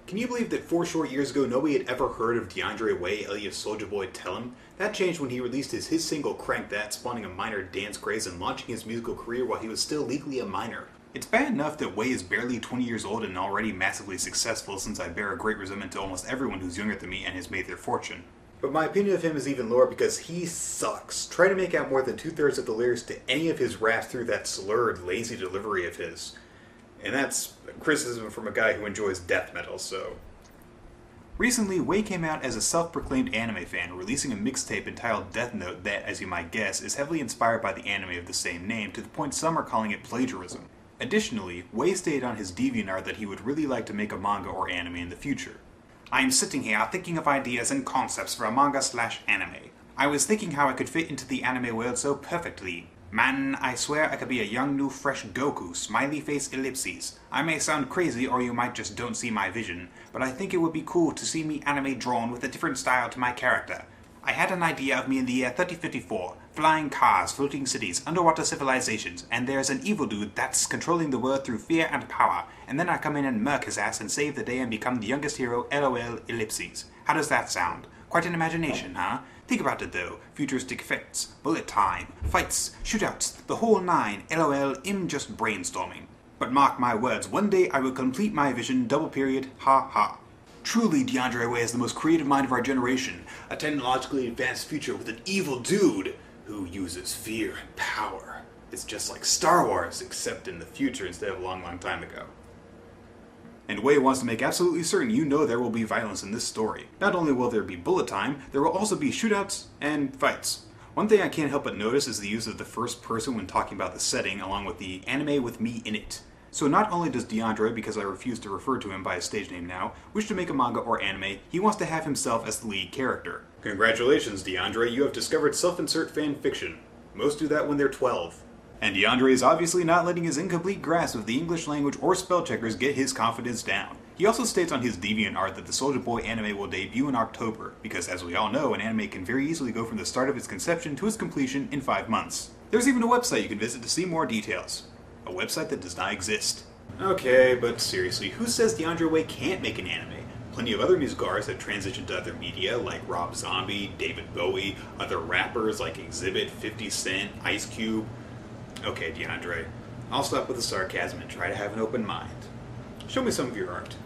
Can you believe that 4 short years ago nobody had ever heard of DeAndre Way, alias Soulja Boy Tell 'Em? That changed when he released his single Crank That, spawning a minor dance craze and launching his musical career while he was still legally a minor. It's bad enough that Way is barely 20 years old and already massively successful, since I bear a great resentment to almost everyone who's younger than me and has made their fortune. But my opinion of him is even lower because he sucks. Try to make out more than 2/3 of the lyrics to any of his raps through that slurred, lazy delivery of his. And that's criticism from a guy who enjoys death metal, so... Recently, Way came out as a self-proclaimed anime fan, releasing a mixtape entitled Death Note that, as you might guess, is heavily inspired by the anime of the same name, to the point some are calling it plagiarism. Additionally, Way stated on his DeviantArt that he would really like to make a manga or anime in the future. I am sitting here thinking of ideas and concepts for a manga/anime. I was thinking how I could fit into the anime world so perfectly. Man, I swear I could be a young, new, fresh Goku, smiley face ellipses. I may sound crazy, or you might just don't see my vision, but I think it would be cool to see me anime drawn with a different style to my character. I had an idea of me in the year 3054, flying cars, floating cities, underwater civilizations, and there's an evil dude that's controlling the world through fear and power, and then I come in and murk his ass and save the day and become the youngest hero, LOL, ellipses. How does that sound? Quite an imagination, huh? Think about it though. Futuristic effects, bullet time, fights, shootouts, the whole nine, LOL, I'm just brainstorming. But mark my words, one day I will complete my vision, double period, ha ha. Truly, DeAndre Way is the most creative mind of our generation, a technologically advanced future with an evil dude who uses fear and power. It's just like Star Wars, except in the future instead of a long, long time ago. And Way wants to make absolutely certain you know there will be violence in this story. Not only will there be bullet time, there will also be shootouts and fights. One thing I can't help but notice is the use of the first person when talking about the setting, along with the anime with me in it. So not only does DeAndre, because I refuse to refer to him by his stage name now, wish to make a manga or anime, he wants to have himself as the lead character. Congratulations, DeAndre, you have discovered self-insert fan fiction. Most do that when they're 12. And DeAndre is obviously not letting his incomplete grasp of the English language or spell checkers get his confidence down. He also states on his DeviantArt that the Soulja Boy anime will debut in October, because as we all know, an anime can very easily go from the start of its conception to its completion in 5 months. There's even a website you can visit to see more details. A website that does not exist. Okay, but seriously, who says DeAndre Way can't make an anime? Plenty of other music artists have transitioned to other media, like Rob Zombie, David Bowie, other rappers like Exhibit, 50 Cent, Ice Cube. Okay, DeAndre, I'll stop with the sarcasm and try to have an open mind. Show me some of your art.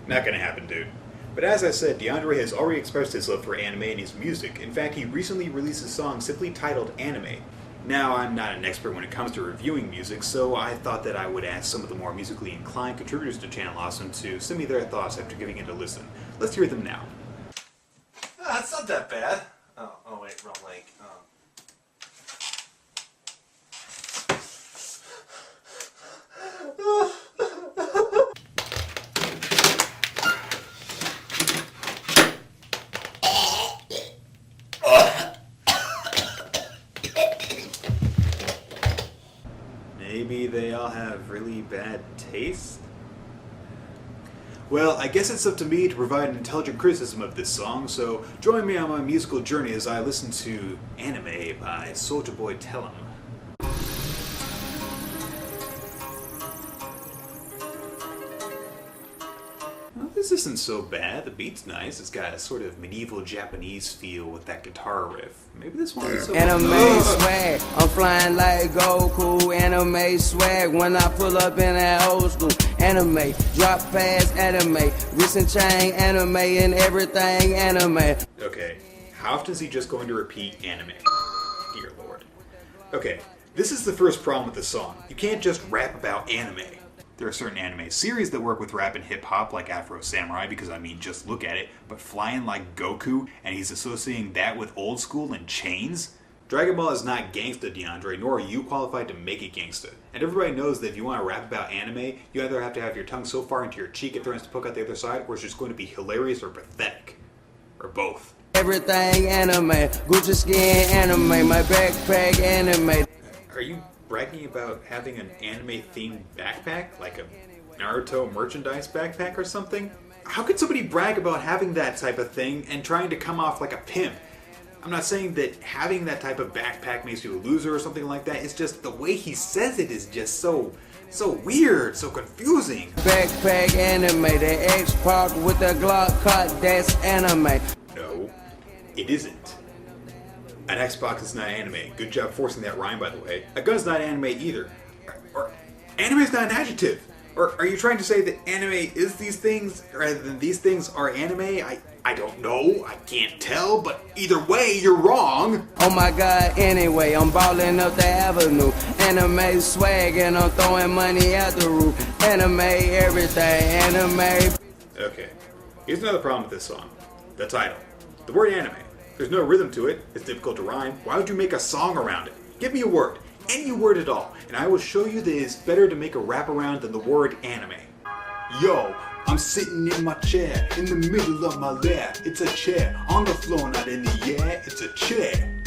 Not gonna happen, dude. But as I said, DeAndre has already expressed his love for anime in his music. In fact, he recently released a song simply titled Anime. Now, I'm not an expert when it comes to reviewing music, so I thought that I would ask some of the more musically inclined contributors to Channel Awesome to send me their thoughts after giving it a listen. Let's hear them now. It's not that bad. Oh wait, wrong link. Maybe they all have really bad taste? Well, I guess it's up to me to provide an intelligent criticism of this song, so join me on my musical journey as I listen to Anime by Soulja Boy Tell 'Em. Well, this isn't so bad. The beat's nice. It's got a sort of medieval Japanese feel with that guitar riff. Maybe this one is so Anime swag, I'm flying like Goku. Anime swag when I pull up in that old school. Anime, drop pass anime, wrist and chain anime and everything anime. Okay, how often is he just going to repeat anime? Dear Lord. Okay, this is the first problem with the song. You can't just rap about anime. There are certain anime series that work with rap and hip-hop, like Afro Samurai, because I mean, just look at it, but flying like Goku, and he's associating that with old school and chains? Dragon Ball is not gangsta, DeAndre, nor are you qualified to make it gangsta. And everybody knows that if you want to rap about anime, you either have to have your tongue so far into your cheek it threatens to poke out the other side, or it's just going to be hilarious or pathetic. Or both. Everything anime, Gucci skin anime, my backpack anime. Are you bragging about having an anime-themed backpack? Like a Naruto merchandise backpack or something? How could somebody brag about having that type of thing and trying to come off like a pimp? I'm not saying that having that type of backpack makes you a loser or something like that. It's just the way he says it is just so So weird, so confusing. Backpack anime, the X-Pac with the Glock cut, that's anime. No, it isn't. An Xbox is not anime. Good job forcing that rhyme, by the way. A gun's not anime either. Or anime is not an adjective. Or are you trying to say that anime is these things rather than these things are anime? I don't know. I can't tell. But either way, you're wrong. Oh my god, anyway, I'm balling up the avenue. Anime swag and I'm throwing money at the roof. Anime everything, anime. Okay, here's another problem with this song. The title. The word anime. There's no rhythm to it. It's difficult to rhyme. Why would you make a song around it? Give me a word. Any word at all. And I will show you that it's better to make a rap around than the word anime. Yo, I'm sitting in my chair, in the middle of my lair. It's a chair, on the floor, not in the air. It's a chair.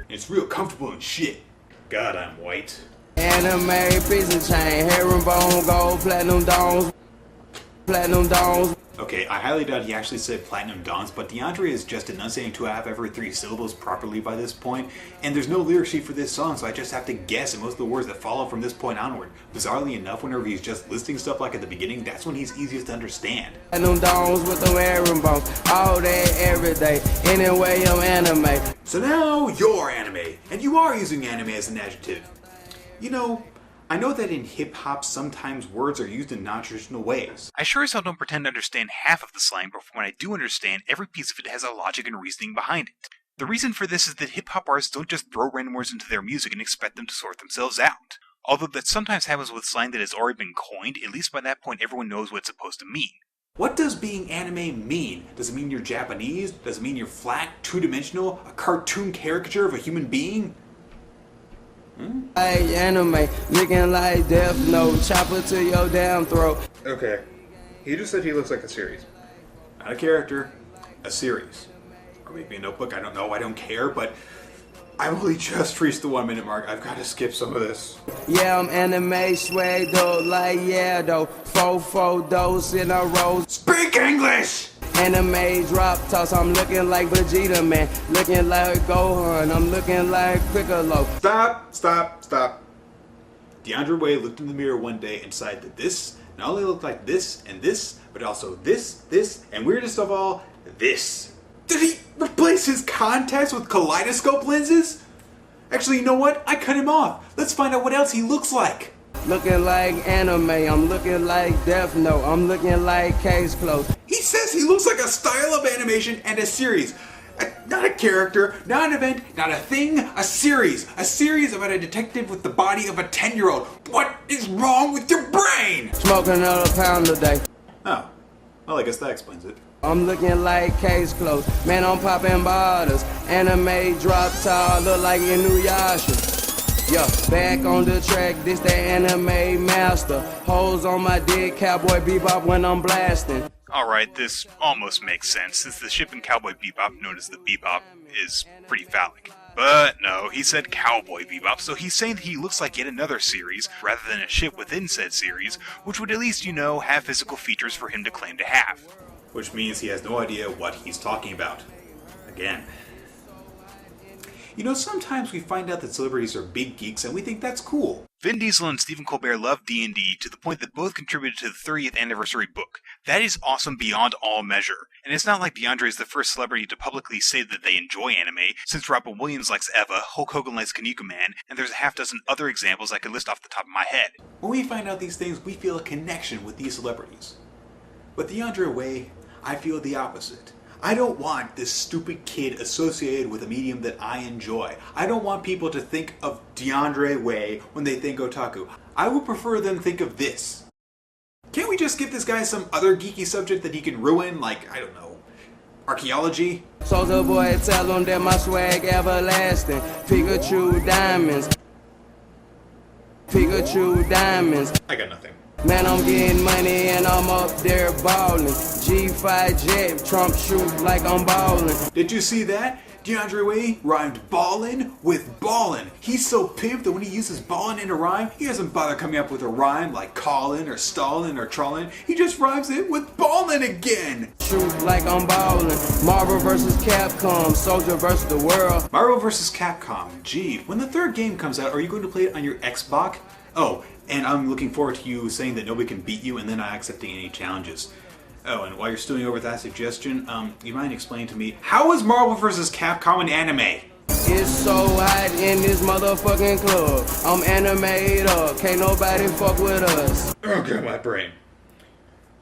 It's real comfortable and shit. God, I'm white. Anime, piece of chain, herringbone, gold, platinum dawns. Platinum dawns. Okay, I highly doubt he actually said platinum dawns, but DeAndre is just enunciating 2.5 every 3 syllables properly by this point, and there's no lyric sheet for this song, so I just have to guess at most of the words that follow from this point onward. Bizarrely enough, whenever he's just listing stuff like at the beginning, that's when he's easiest to understand. Platinum dawns with them herringbones, all day, every day. Anyway, I'm anime. So now you're anime, and you are using anime as an adjective. You know, I know that in hip-hop sometimes words are used in non-traditional ways. I sure as hell don't pretend to understand half of the slang, but when I do understand, every piece of it has a logic and reasoning behind it. The reason for this is that hip-hop artists don't just throw random words into their music and expect them to sort themselves out. Although that sometimes happens with slang that has already been coined, at least by that point everyone knows what it's supposed to mean. What does being anime mean? Does it mean you're Japanese? Does it mean you're flat, two-dimensional, a cartoon caricature of a human being? Like anime, looking like Death Note, chopper to your damn throat. Okay, he just said he looks like a series. Not a character, a series. Or maybe a notebook, I don't know, I don't care, but I've only just reached the 1 minute mark. I've got to skip some of this. Yeah, I'm anime swag though, like yeah though. 4 dose in a row. Speak English! Anime drop toss, I'm looking like Vegeta man, looking like Gohan, I'm looking like Piccolo. Stop. DeAndre Way looked in the mirror one day and decided that this not only looked like this and this, but also this, and weirdest of all, this. Did he replace his contacts with kaleidoscope lenses? Actually, you know what? I cut him off. Let's find out what else he looks like. Looking like anime, I'm looking like Death Note, I'm looking like Case Closed. He says he looks like a style of animation and a series. Not a character, not an event, not a thing, a series. A series about a detective with the body of a 10-year-old. What is wrong with your brain? Smoking another pound a day. Oh, well, I guess that explains it. I'm looking like Case Closed. Man, I'm popping bottles. Anime drop top, look like Inuyasha. Yeah, back on the track, this the anime master. Hoes on my dick, Cowboy Bebop when I'm blasting. Alright, this almost makes sense, since the ship in Cowboy Bebop, known as the Bebop, is pretty phallic. But no, he said Cowboy Bebop, so he's saying that he looks like yet another series, rather than a ship within said series, which would at least, have physical features for him to claim to have. Which means he has no idea what he's talking about. Again. Sometimes we find out that celebrities are big geeks and we think that's cool. Vin Diesel and Stephen Colbert love D&D to the point that both contributed to the 30th anniversary book. That is awesome beyond all measure. And it's not like DeAndre is the first celebrity to publicly say that they enjoy anime, since Robin Williams likes Eva, Hulk Hogan likes Kanika Man, and there's a half dozen other examples I could list off the top of my head. When we find out these things, we feel a connection with these celebrities. But DeAndre Way, I feel the opposite. I don't want this stupid kid associated with a medium that I enjoy. I don't want people to think of DeAndre Way when they think otaku. I would prefer them think of this. Can't we just give this guy some other geeky subject that he can ruin, like, I don't know, archaeology? Soulja boy, tell him that my swag everlasting. Pikachu diamonds. Pikachu diamonds. I got nothing. Man, I'm getting money and I'm up there ballin'. G5 jet, Trump shoot like I'm ballin'. Did you see that? DeAndre Way rhymed ballin' with ballin'. He's so pimped that when he uses ballin' in a rhyme, he doesn't bother coming up with a rhyme like callin' or stallin' or trollin'. He just rhymes it with ballin' again. Shoot like I'm ballin'. Marvel vs. Capcom, Soulja vs. the world. Marvel vs. Capcom. Gee, when the third game comes out, are you going to play it on your Xbox? Oh, And I'm looking forward to you saying that nobody can beat you and then not accepting any challenges. Oh, and while you're stewing over that suggestion, you mind explaining to me, how is Marvel vs. Capcom an anime? It's so hot in this motherfucking club. I'm animated up, can't nobody fuck with us. Okay, my brain.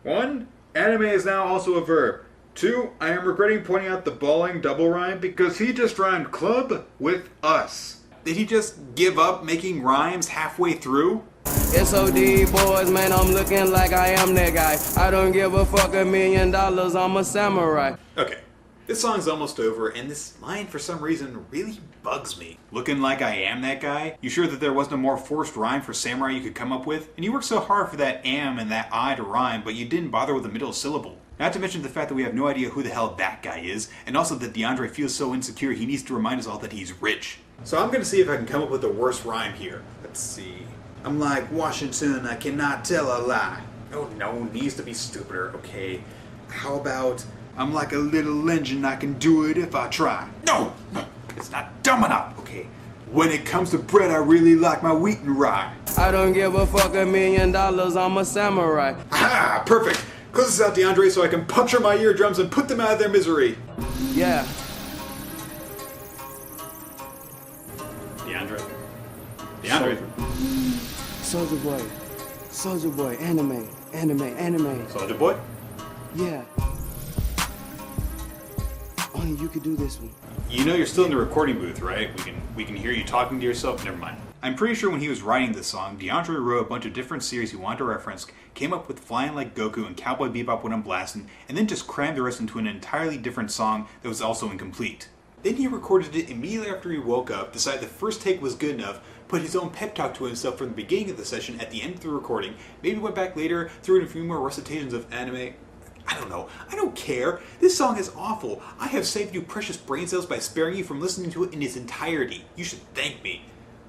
1. Anime is now also a verb. 2. I am regretting pointing out the bawling double rhyme because he just rhymed club with us. Did he just give up making rhymes halfway through? SOD boys, man, I'm looking like I am that guy. I don't give a fuck $1 million, I'm a samurai. Okay, this song's almost over, and this line for some reason really bugs me. Looking like I am that guy? You sure that there wasn't a more forced rhyme for samurai you could come up with? And you worked so hard for that am and that I to rhyme, but you didn't bother with the middle syllable. Not to mention the fact that we have no idea who the hell that guy is, and also that DeAndre feels so insecure he needs to remind us all that he's rich. So I'm gonna see if I can come up with a worse rhyme here. Let's see. I'm like Washington, I cannot tell a lie. Oh no, needs to be stupider, okay. How about, I'm like a little engine, I can do it if I try. No, it's not dumb enough, okay. When it comes to bread, I really like my wheat and rye. I don't give a fuck $1 million, I'm a samurai. Ah, perfect. Close this out, DeAndre, so I can puncture my eardrums and put them out of their misery. Yeah. DeAndre. Soulja Boy, anime. Soulja Boy? Yeah. Only you could do this one. You know you're still in the recording booth, right? We can hear you talking to yourself. Never mind. I'm pretty sure when he was writing this song, DeAndre wrote a bunch of different series he wanted to reference, came up with Flying Like Goku and Cowboy Bebop When I'm Blasting, and then just crammed the rest into an entirely different song that was also incomplete. Then he recorded it immediately after he woke up, decided the first take was good enough, put his own pep talk to himself from the beginning of the session at the end of the recording, maybe went back later, threw in a few more recitations of anime. I don't know. I don't care. This song is awful. I have saved you precious brain cells by sparing you from listening to it in its entirety. You should thank me.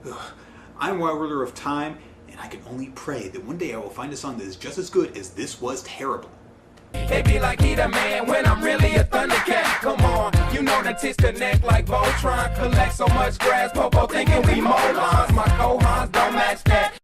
Ugh. I'm Wild Ruler of Time, and I can only pray that one day I will find a song that is just as good as this was terrible. They be like he the man when I'm really a thundercat. Come on, you know the tits connect like Voltron. Collect so much grass, Popo thinking we molons. My cohons don't match that.